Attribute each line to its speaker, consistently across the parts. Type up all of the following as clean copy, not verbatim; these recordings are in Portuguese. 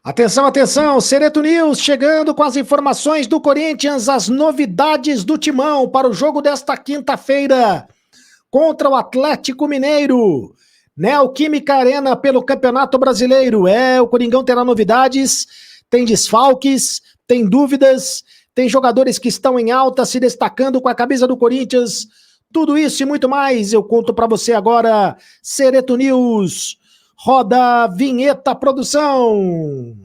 Speaker 1: Atenção, atenção, Sereto News chegando com as informações do Corinthians, as novidades do Timão para o jogo desta quinta-feira contra o Atlético Mineiro. Neoquímica Arena pelo Campeonato Brasileiro. O Coringão terá novidades, tem desfalques, tem dúvidas, tem jogadores que estão em alta se destacando com a camisa do Corinthians. Tudo isso e muito mais eu conto para você agora. Sereto News. Roda a vinheta, produção!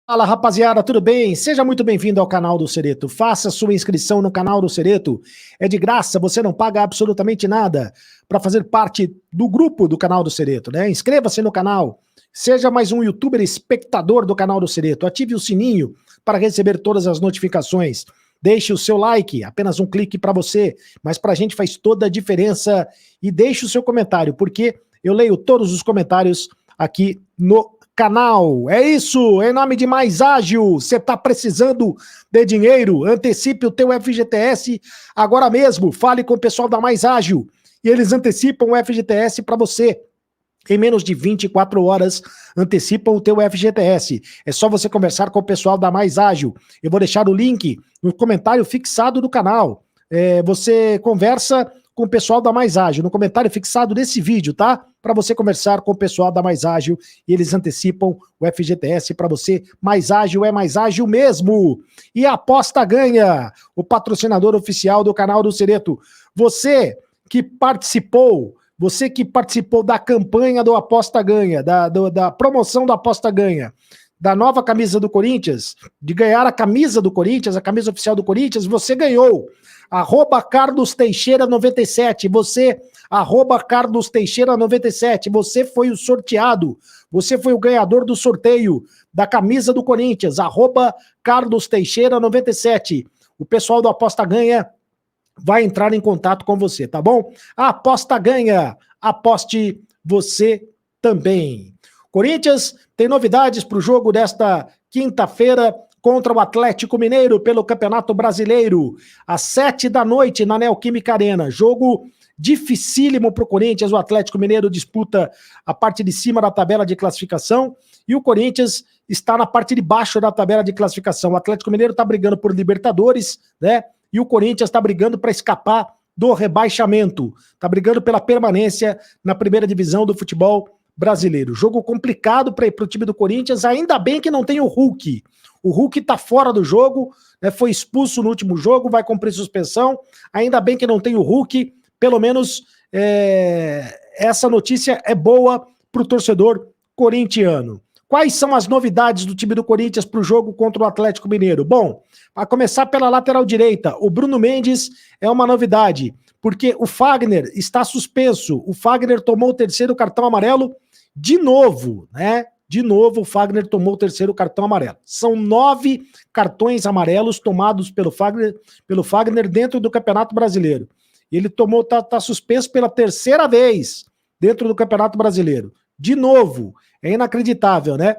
Speaker 1: Fala, rapaziada, tudo bem? Seja muito bem-vindo ao canal do Sereto. Faça sua inscrição no canal do Sereto. É de graça, você não paga absolutamente nada para fazer parte do grupo do canal do Sereto, né? Inscreva-se no canal. Seja mais um youtuber espectador do canal do Sereto. Ative o sininho para receber todas as notificações. Deixe o seu like, apenas um clique para você, mas para a gente faz toda a diferença. E deixe o seu comentário, porque eu leio todos os comentários aqui no canal. É isso, em nome de Mais Ágil. Você está precisando de dinheiro? Antecipe o teu FGTS agora mesmo. Fale com o pessoal da Mais Ágil e eles antecipam o FGTS para você. Em menos de 24 horas, antecipam o teu FGTS. É só você conversar com o pessoal da Mais Ágil. Eu vou deixar o link no comentário fixado do canal. Você conversa com o pessoal da Mais Ágil, no comentário fixado desse vídeo, tá? Para você conversar com o pessoal da Mais Ágil e eles antecipam o FGTS para você. Mais Ágil é mais ágil mesmo. E a Aposta Ganha, o patrocinador oficial do canal do Sereto. Você que participou da campanha do Aposta Ganha, da promoção do Aposta Ganha, da nova camisa do Corinthians, de ganhar a camisa do Corinthians, a camisa oficial do Corinthians, você ganhou. @CarlosTeixeira97, você, @CarlosTeixeira97, você foi o sorteado, você foi o ganhador do sorteio da camisa do Corinthians, @CarlosTeixeira97. O pessoal do Aposta Ganha vai entrar em contato com você, tá bom? A Aposta Ganha, aposte você também. Corinthians tem novidades para o jogo desta quinta-feira contra o Atlético Mineiro pelo Campeonato Brasileiro, às 7 da noite na Neoquímica Arena. Jogo dificílimo para o Corinthians. O Atlético Mineiro disputa a parte de cima da tabela de classificação e o Corinthians está na parte de baixo da tabela de classificação. O Atlético Mineiro está brigando por Libertadores, né? E o Corinthians está brigando para escapar do rebaixamento. Está brigando pela permanência na primeira divisão do futebol brasileiro. Jogo complicado para o time do Corinthians, ainda bem que não tem o Hulk. O Hulk está fora do jogo, né, foi expulso no último jogo, vai cumprir suspensão. Ainda bem que não tem o Hulk, pelo menos essa notícia é boa para o torcedor corintiano. Quais são as novidades do time do Corinthians para o jogo contra o Atlético Mineiro? Bom, a começar pela lateral direita, o Bruno Mendes é uma novidade, porque o Fagner está suspenso. O Fagner tomou o terceiro cartão amarelo de novo, né? De novo, o Fagner tomou o terceiro cartão amarelo. São 9 cartões amarelos tomados pelo Fagner dentro do Campeonato Brasileiro. Ele tá suspenso pela terceira vez dentro do Campeonato Brasileiro. De novo, é inacreditável, né?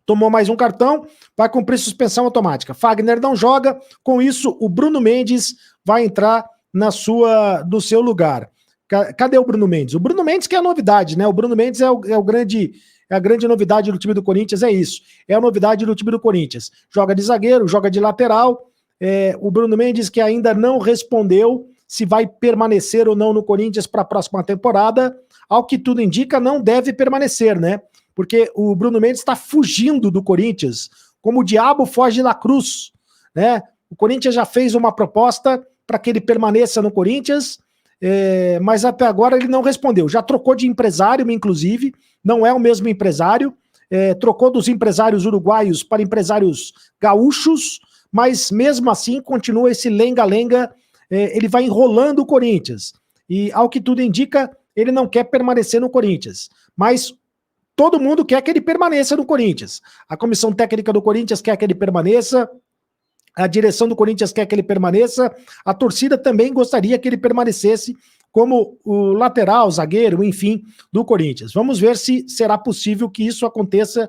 Speaker 1: Tomou mais um cartão, vai cumprir suspensão automática. Fagner não joga, com isso o Bruno Mendes vai entrar no seu lugar. Cadê o Bruno Mendes? O Bruno Mendes que é a novidade, né? O Bruno Mendes é a grande novidade do time do Corinthians, é isso. É a novidade do time do Corinthians. Joga de zagueiro, joga de lateral. O Bruno Mendes que ainda não respondeu se vai permanecer ou não no Corinthians para a próxima temporada. Ao que tudo indica, não deve permanecer, né? Porque o Bruno Mendes está fugindo do Corinthians, como o diabo foge da cruz, né? O Corinthians já fez uma proposta para que ele permaneça no Corinthians, mas até agora ele não respondeu. Já trocou de empresário, inclusive, não é o mesmo empresário, trocou dos empresários uruguaios para empresários gaúchos, mas mesmo assim continua esse lenga-lenga, ele vai enrolando o Corinthians. E ao que tudo indica, ele não quer permanecer no Corinthians, mas todo mundo quer que ele permaneça no Corinthians. A comissão técnica do Corinthians quer que ele permaneça, a direção do Corinthians quer que ele permaneça, a torcida também gostaria que ele permanecesse. como o lateral, zagueiro, enfim, do Corinthians. Vamos ver se será possível que isso aconteça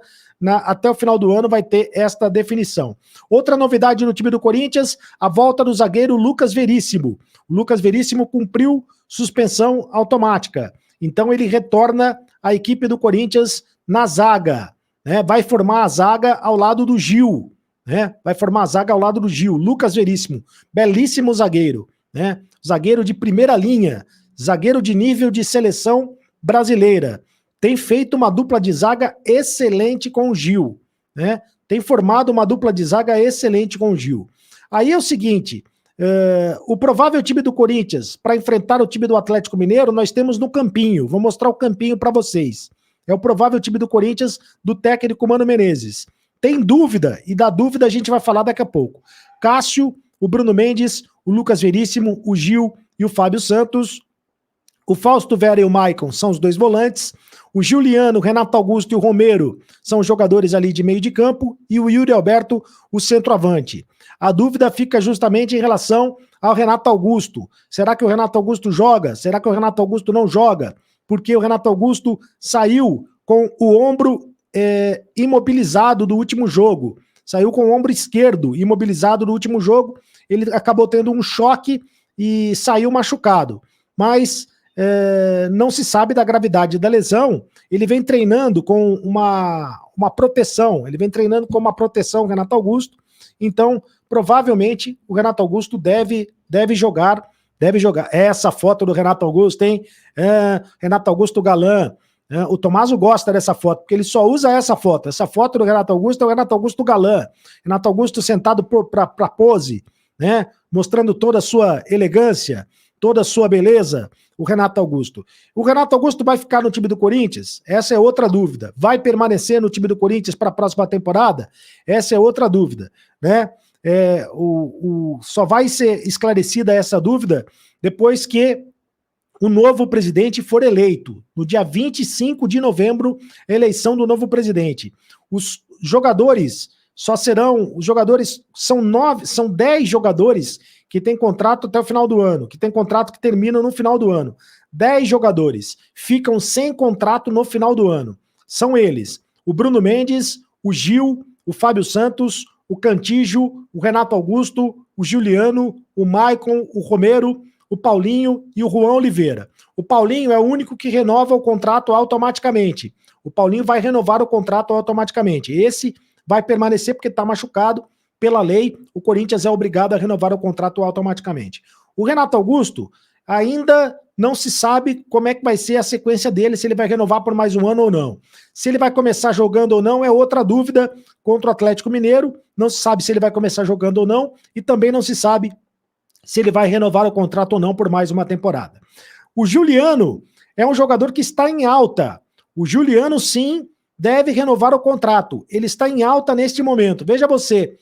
Speaker 1: até o final do ano, vai ter esta definição. Outra novidade no time do Corinthians, a volta do zagueiro Lucas Veríssimo. O Lucas Veríssimo cumpriu suspensão automática, então ele retorna à equipe do Corinthians na zaga, né? Vai formar a zaga ao lado do Gil, né? Vai formar a zaga ao lado do Gil. Lucas Veríssimo, belíssimo zagueiro, né? Zagueiro de primeira linha, zagueiro de nível de seleção brasileira. Tem feito uma dupla de zaga excelente com o Gil, né? Tem formado uma dupla de zaga excelente com o Gil. Aí é o seguinte, o provável time do Corinthians para enfrentar o time do Atlético Mineiro, nós temos no campinho. Vou mostrar o campinho para vocês. É o provável time do Corinthians do técnico Mano Menezes. Tem dúvida, e da dúvida a gente vai falar daqui a pouco. Cássio, o Bruno Mendes, o Lucas Veríssimo, o Gil e o Fábio Santos. O Fausto Vera e o Maicon são os dois volantes. O Juliano, o Renato Augusto e o Romero são os jogadores ali de meio de campo. E o Yuri Alberto, o centroavante. A dúvida fica justamente em relação ao Renato Augusto. Será que o Renato Augusto joga? Será que o Renato Augusto não joga? Porque o Renato Augusto saiu com o ombro imobilizado do último jogo. Saiu com o ombro esquerdo imobilizado do último jogo. Ele acabou tendo um choque e saiu machucado. Mas não se sabe da gravidade da lesão. Ele vem treinando com uma proteção. Ele vem treinando com uma proteção, Renato Augusto. Então, provavelmente, o Renato Augusto deve jogar. Essa foto do Renato Augusto, hein? Renato Augusto galã. O Tomaso gosta dessa foto, porque ele só usa essa foto. Essa foto do Renato Augusto é o Renato Augusto galã. Renato Augusto sentado para pose, né? Mostrando toda a sua elegância, toda a sua beleza, o Renato Augusto. O Renato Augusto vai ficar no time do Corinthians? Essa é outra dúvida. Vai permanecer no time do Corinthians para a próxima temporada? Essa é outra dúvida, né? Só vai ser esclarecida essa dúvida depois que o novo presidente for eleito. No dia 25 de novembro, a eleição do novo presidente. Os jogadores são 10 jogadores que têm contrato até o final do ano, que têm contrato que termina no final do ano. 10 jogadores ficam sem contrato no final do ano. São eles: o Bruno Mendes, o Gil, o Fábio Santos, o Cantígio, o Renato Augusto, o Juliano, o Maicon, o Romero, o Paulinho e o Juan Oliveira. O Paulinho é o único que renova o contrato automaticamente. O Paulinho vai renovar o contrato automaticamente. Esse vai permanecer porque está machucado. Pela lei, o Corinthians é obrigado a renovar o contrato automaticamente. O Renato Augusto ainda não se sabe como é que vai ser a sequência dele, se ele vai renovar por mais um ano ou não. Se ele vai começar jogando ou não é outra dúvida contra o Atlético Mineiro. Não se sabe se ele vai começar jogando ou não e também não se sabe se ele vai renovar o contrato ou não por mais uma temporada. O Juliano é um jogador que está em alta. O Juliano, sim, deve renovar o contrato. Ele está em alta neste momento. Veja você,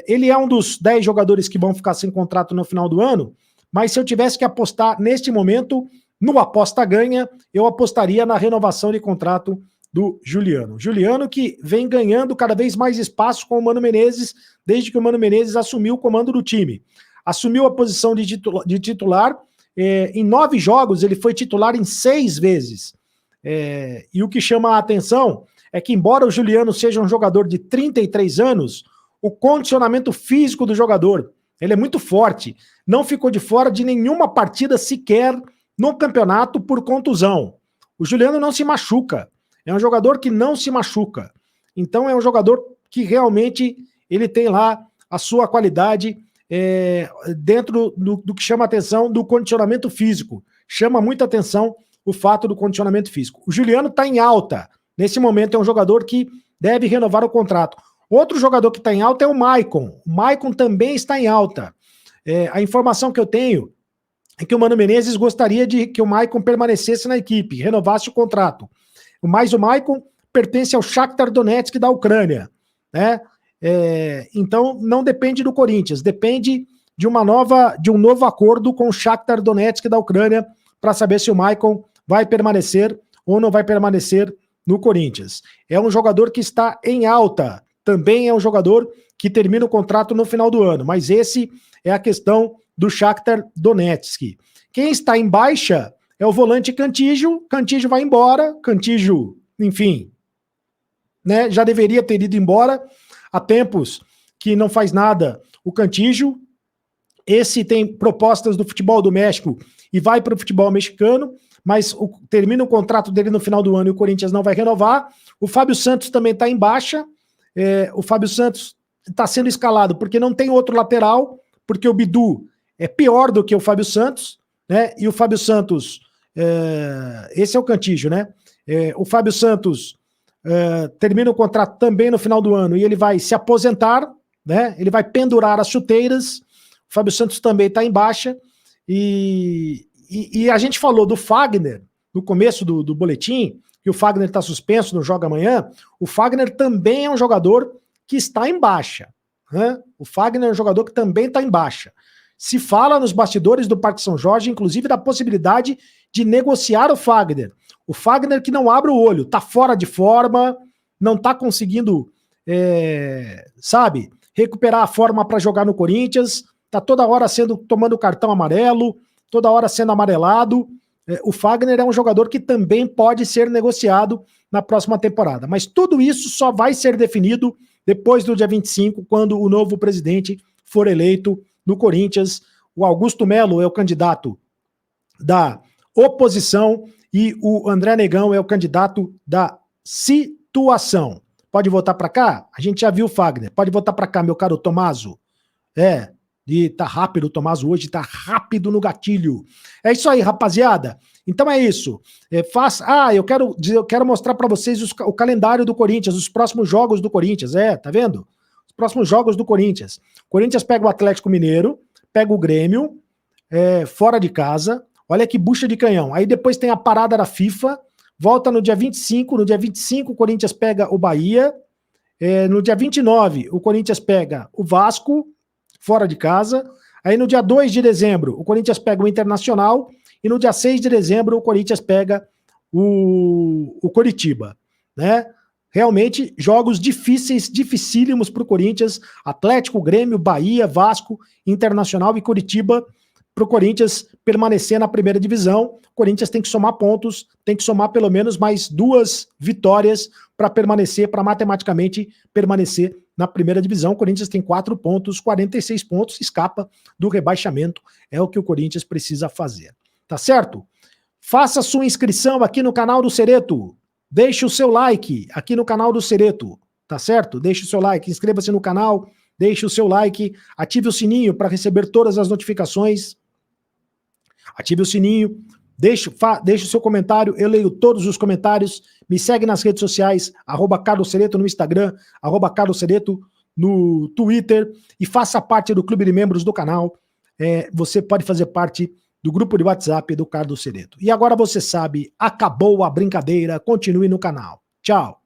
Speaker 1: ele é um dos 10 jogadores que vão ficar sem contrato no final do ano, mas se eu tivesse que apostar neste momento, no Aposta Ganha, eu apostaria na renovação de contrato do Juliano. Juliano que vem ganhando cada vez mais espaço com o Mano Menezes, desde que o Mano Menezes assumiu o comando do time. Assumiu a posição de titular, em 9 jogos ele foi titular em 6 vezes. E o que chama a atenção é que, embora o Juliano seja um jogador de 33 anos, o condicionamento físico do jogador, ele é muito forte, não ficou de fora de nenhuma partida sequer no campeonato por contusão. O Juliano não se machuca, é um jogador que não se machuca. Então é um jogador que realmente ele tem lá a sua qualidade dentro do que chama a atenção do condicionamento físico. Chama muita atenção o fato do condicionamento físico. O Juliano está em alta. Nesse momento é um jogador que deve renovar o contrato. Outro jogador que está em alta é o Maicon. O Maicon também está em alta. A informação que eu tenho é que o Mano Menezes gostaria de que o Maicon permanecesse na equipe, renovasse o contrato. Mas o Maicon pertence ao Shakhtar Donetsk da Ucrânia, né? Então não depende do Corinthians, depende de um novo acordo com o Shakhtar Donetsk da Ucrânia para saber se o Maicon vai permanecer ou não vai permanecer no Corinthians. É um jogador que está em alta, também é um jogador que termina o contrato no final do ano, mas esse é a questão do Shakhtar Donetsk. Quem está em baixa é o volante Cantígio. Cantígio vai embora. Cantígio, enfim, né, já deveria ter ido embora há tempos que não faz nada o Cantígio. Esse tem propostas do futebol do México e vai para o futebol mexicano, mas termina o contrato dele no final do ano e o Corinthians não vai renovar. O Fábio Santos também está em baixa. O Fábio Santos está sendo escalado porque não tem outro lateral, porque o Bidu é pior do que o Fábio Santos, né? E o Fábio Santos, esse é o Cantígio, né? O Fábio Santos termina o contrato também no final do ano e ele vai se aposentar, né? Ele vai pendurar as chuteiras. O Fábio Santos também está em baixa. E a gente falou do Fagner no começo do boletim, que o Fagner está suspenso, não joga amanhã. O Fagner também é um jogador que está em baixa, né? O Fagner é um jogador que também está em baixa. Se fala nos bastidores do Parque São Jorge, inclusive, da possibilidade de negociar o Fagner. O Fagner que não abre o olho, tá fora de forma, não tá conseguindo, recuperar a forma para jogar no Corinthians, tá toda hora tomando cartão amarelo, toda hora sendo amarelado. O Fagner é um jogador que também pode ser negociado na próxima temporada. Mas tudo isso só vai ser definido depois do dia 25, quando o novo presidente for eleito no Corinthians. O Augusto Melo é o candidato da oposição e o André Negão é o candidato da situação. Pode votar para cá? A gente já viu o Fagner. Pode votar para cá, meu caro Tomaso. E tá rápido o Tomaso hoje, tá rápido no gatilho. É isso aí, rapaziada. Então é isso. Eu quero mostrar para vocês o calendário do Corinthians, os próximos jogos do Corinthians. Tá vendo? Os próximos jogos do Corinthians. O Corinthians pega o Atlético Mineiro, pega o Grêmio, fora de casa. Olha que bucha de canhão. Aí depois tem a parada da FIFA, volta no dia 25. No dia 25 o Corinthians pega o Bahia. No dia 29 o Corinthians pega o Vasco, fora de casa. Aí no dia 2 de dezembro o Corinthians pega o Internacional. E no dia 6 de dezembro o Corinthians pega o Coritiba, né? Realmente jogos difíceis, dificílimos para o Corinthians. Atlético, Grêmio, Bahia, Vasco, Internacional e Coritiba, para o Corinthians permanecer na primeira divisão. O Corinthians tem que somar pontos, tem que somar pelo menos mais 2 vitórias para matematicamente permanecer na primeira divisão. O Corinthians tem 4 pontos, 46 pontos, escapa do rebaixamento. É o que o Corinthians precisa fazer. Tá certo? Faça sua inscrição aqui no canal do Cereto. Deixe o seu like aqui no canal do Cereto. Tá certo? Deixe o seu like, inscreva-se no canal, deixe o seu like, ative o sininho para receber todas as notificações. Ative o sininho, deixe o seu comentário, eu leio todos os comentários. Me segue nas redes sociais, @CarlosCereto no Instagram, @CarlosCereto no Twitter, e faça parte do clube de membros do canal. Você pode fazer parte do grupo de WhatsApp do Carlos Cereto. E agora você sabe, acabou a brincadeira, continue no canal. Tchau.